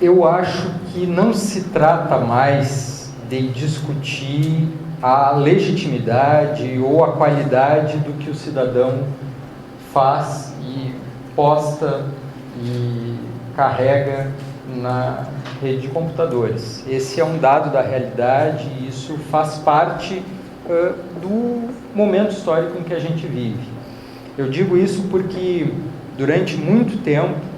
Eu acho que não se trata mais de discutir a legitimidade ou a qualidade do que o cidadão faz e posta e carrega na rede de computadores. Esse é um dado da realidade e isso faz parte do momento histórico em que a gente vive. Eu digo isso porque durante muito tempo,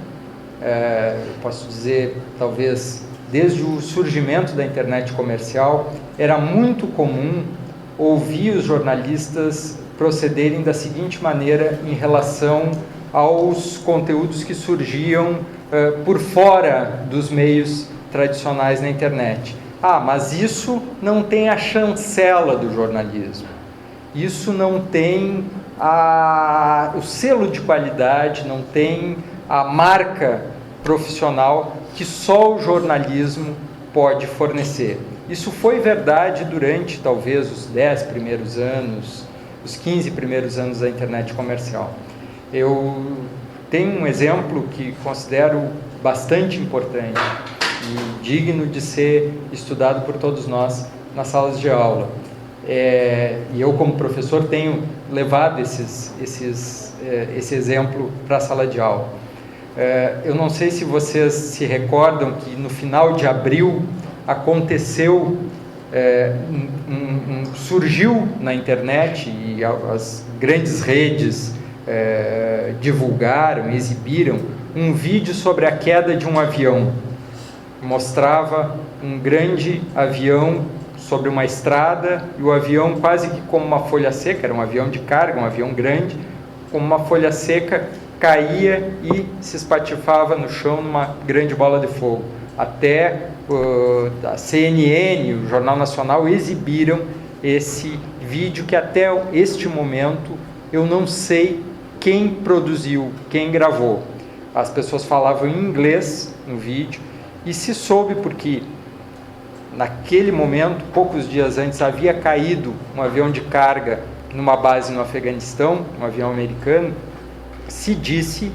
eu posso dizer talvez desde o surgimento da internet comercial, era muito comum ouvir os jornalistas procederem da seguinte maneira em relação aos conteúdos que surgiam por fora dos meios tradicionais na internet. Mas isso não tem a chancela do jornalismo, isso não tem o selo de qualidade, não tem a marca profissional que só o jornalismo pode fornecer. Isso foi verdade durante talvez os 10 primeiros anos, os 15 primeiros anos da internet comercial. Eu tenho um exemplo que considero bastante importante e digno de ser estudado por todos nós nas salas de aula. E eu, como professor, tenho levado esse exemplo para a sala de aula. Eu não sei se vocês se recordam que no final de abril aconteceu, surgiu na internet e as grandes redes divulgaram, exibiram um vídeo sobre a queda de um avião. Mostrava um grande avião sobre uma estrada e o avião quase que como uma folha seca, era um avião de carga, um avião grande, como uma folha seca, caía e se espatifava no chão numa grande bola de fogo. Até a CNN, o Jornal Nacional, exibiram esse vídeo que até este momento eu não sei quem produziu, quem gravou. As pessoas falavam em inglês no vídeo e se soube porque naquele momento, poucos dias antes, havia caído um avião de carga numa base no Afeganistão, um avião americano. Se disse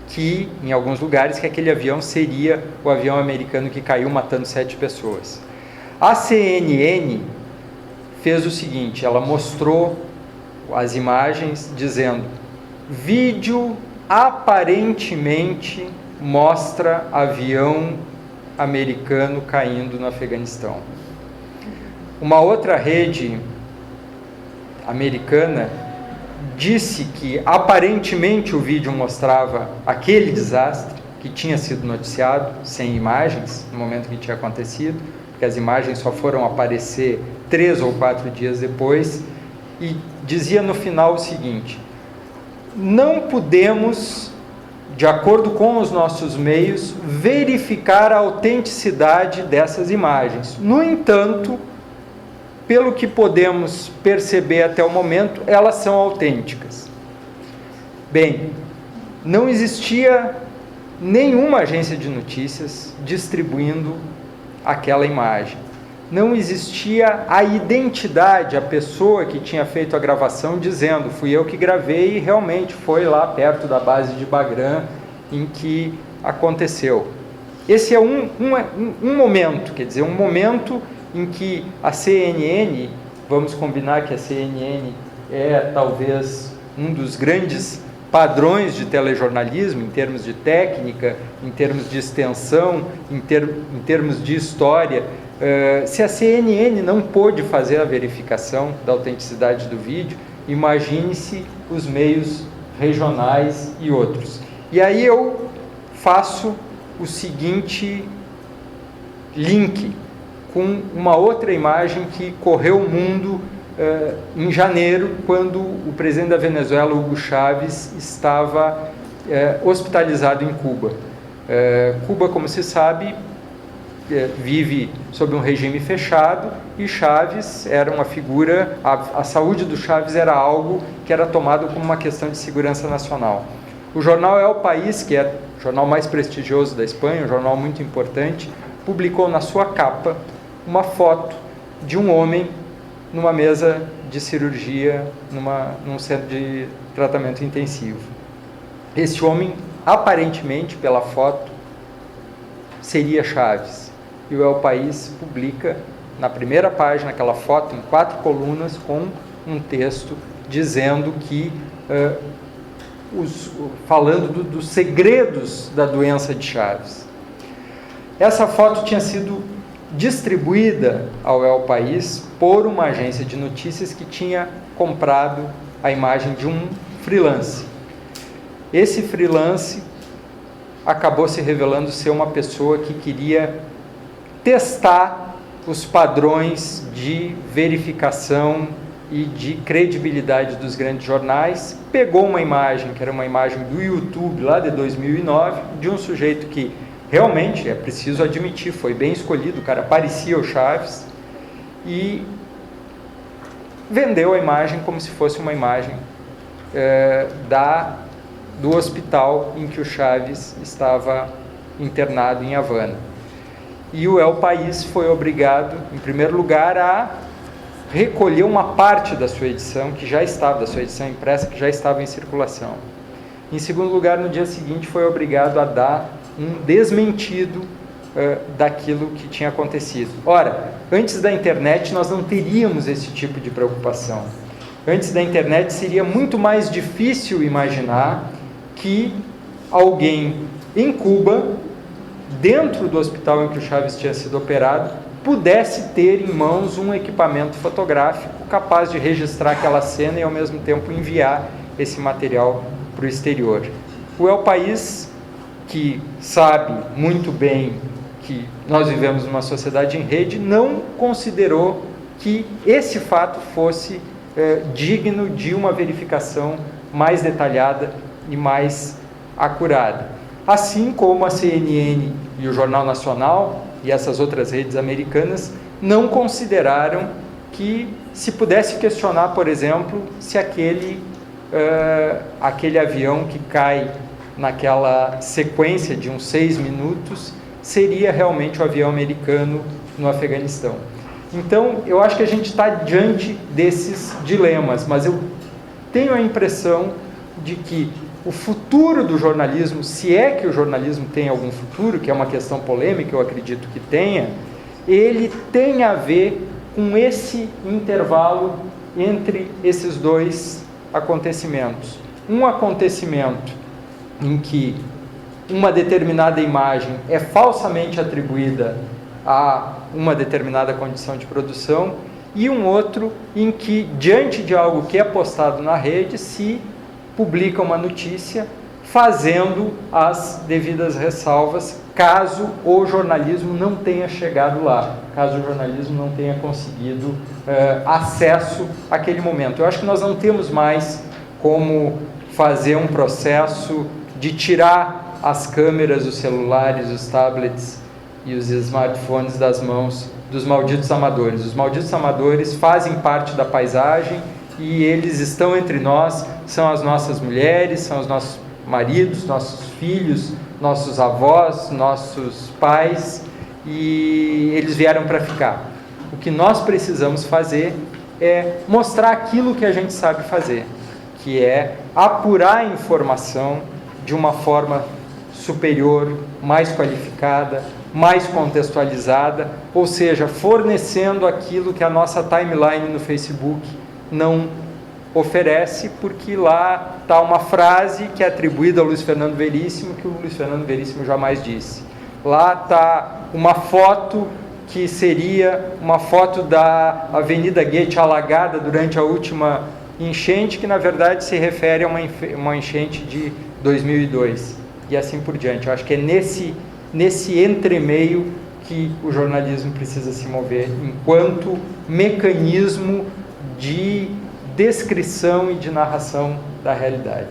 que, em alguns lugares, que aquele avião seria o avião americano que caiu matando 7 pessoas. A CNN fez o seguinte, ela mostrou as imagens dizendo: vídeo aparentemente mostra avião americano caindo no Afeganistão. Uma outra rede americana disse que aparentemente o vídeo mostrava aquele desastre que tinha sido noticiado, sem imagens, no momento que tinha acontecido, porque as imagens só foram aparecer 3 ou 4 dias depois, e dizia no final o seguinte: não podemos, de acordo com os nossos meios, verificar a autenticidade dessas imagens. No entanto, pelo que podemos perceber até o momento, elas são autênticas. Bem, não existia nenhuma agência de notícias distribuindo aquela imagem. Não existia a identidade, a pessoa que tinha feito a gravação dizendo: fui eu que gravei e realmente foi lá perto da base de Bagram em que aconteceu. Esse é um momento, quer dizer, um momento em que a CNN, vamos combinar que a CNN é talvez um dos grandes padrões de telejornalismo, em termos de técnica, em termos de extensão, em termos de história. Se a CNN não pôde fazer a verificação da autenticidade do vídeo, imagine-se os meios regionais e outros. E aí eu faço o seguinte link com uma outra imagem que correu o mundo em janeiro, quando o presidente da Venezuela, Hugo Chávez, estava hospitalizado em Cuba. Cuba, como se sabe, vive sob um regime fechado e Chávez era uma figura, a saúde do Chávez era algo que era tomado como uma questão de segurança nacional. O jornal El País, que é o jornal mais prestigioso da Espanha, um jornal muito importante, publicou na sua capa uma foto de um homem numa mesa de cirurgia, num centro de tratamento intensivo. Esse homem, aparentemente, pela foto, seria Chaves. E o El País publica na primeira página aquela foto em 4 colunas com um texto dizendo que falando dos segredos da doença de Chaves. Essa foto tinha sido distribuída ao El País por uma agência de notícias que tinha comprado a imagem de um freelance. Esse freelance acabou se revelando ser uma pessoa que queria testar os padrões de verificação e de credibilidade dos grandes jornais. Pegou uma imagem, que era uma imagem do YouTube lá de 2009, de um sujeito que realmente, é preciso admitir, foi bem escolhido, o cara parecia o Chaves, e vendeu a imagem como se fosse uma imagem do hospital em que o Chaves estava internado em Havana. E o El País foi obrigado, em primeiro lugar, a recolher uma parte da sua edição, da sua edição impressa, que já estava em circulação. Em segundo lugar, no dia seguinte, foi obrigado a dar um desmentido daquilo que tinha acontecido. Ora, antes da internet nós não teríamos esse tipo de preocupação. Antes da internet seria muito mais difícil imaginar que alguém em Cuba, dentro do hospital em que o Chaves tinha sido operado, pudesse ter em mãos um equipamento fotográfico capaz de registrar aquela cena e ao mesmo tempo enviar esse material para o exterior. O El País, que sabe muito bem que nós vivemos numa sociedade em rede, não considerou que esse fato fosse digno de uma verificação mais detalhada e mais acurada. Assim como a CNN e o Jornal Nacional e essas outras redes americanas não consideraram que se pudesse questionar, por exemplo, se aquele avião que cai naquela sequência de uns 6 minutos seria realmente o avião americano no Afeganistão. Então, eu acho que a gente está diante desses dilemas, mas eu tenho a impressão de que o futuro do jornalismo, se é que o jornalismo tem algum futuro, que é uma questão polêmica, eu acredito que tenha, ele tem a ver com esse intervalo entre esses dois acontecimentos. Um acontecimento em que uma determinada imagem é falsamente atribuída a uma determinada condição de produção, e um outro em que, diante de algo que é postado na rede, se publica uma notícia fazendo as devidas ressalvas, caso o jornalismo não tenha chegado lá, caso o jornalismo não tenha conseguido acesso àquele momento. Eu acho que nós não temos mais como fazer um processo de tirar as câmeras, os celulares, os tablets e os smartphones das mãos dos malditos amadores. Os malditos amadores fazem parte da paisagem e eles estão entre nós, são as nossas mulheres, são os nossos maridos, nossos filhos, nossos avós, nossos pais, e eles vieram para ficar. O que nós precisamos fazer é mostrar aquilo que a gente sabe fazer, que é apurar a informação de uma forma superior, mais qualificada, mais contextualizada, ou seja, fornecendo aquilo que a nossa timeline no Facebook não oferece, porque lá está uma frase que é atribuída ao Luiz Fernando Veríssimo, que o Luiz Fernando Veríssimo jamais disse. Lá está uma foto que seria uma foto da Avenida Goethe alagada durante a última enchente, que na verdade se refere a uma enchente de 2002, e assim por diante. Eu acho que é nesse entremeio que o jornalismo precisa se mover, enquanto mecanismo de descrição e de narração da realidade.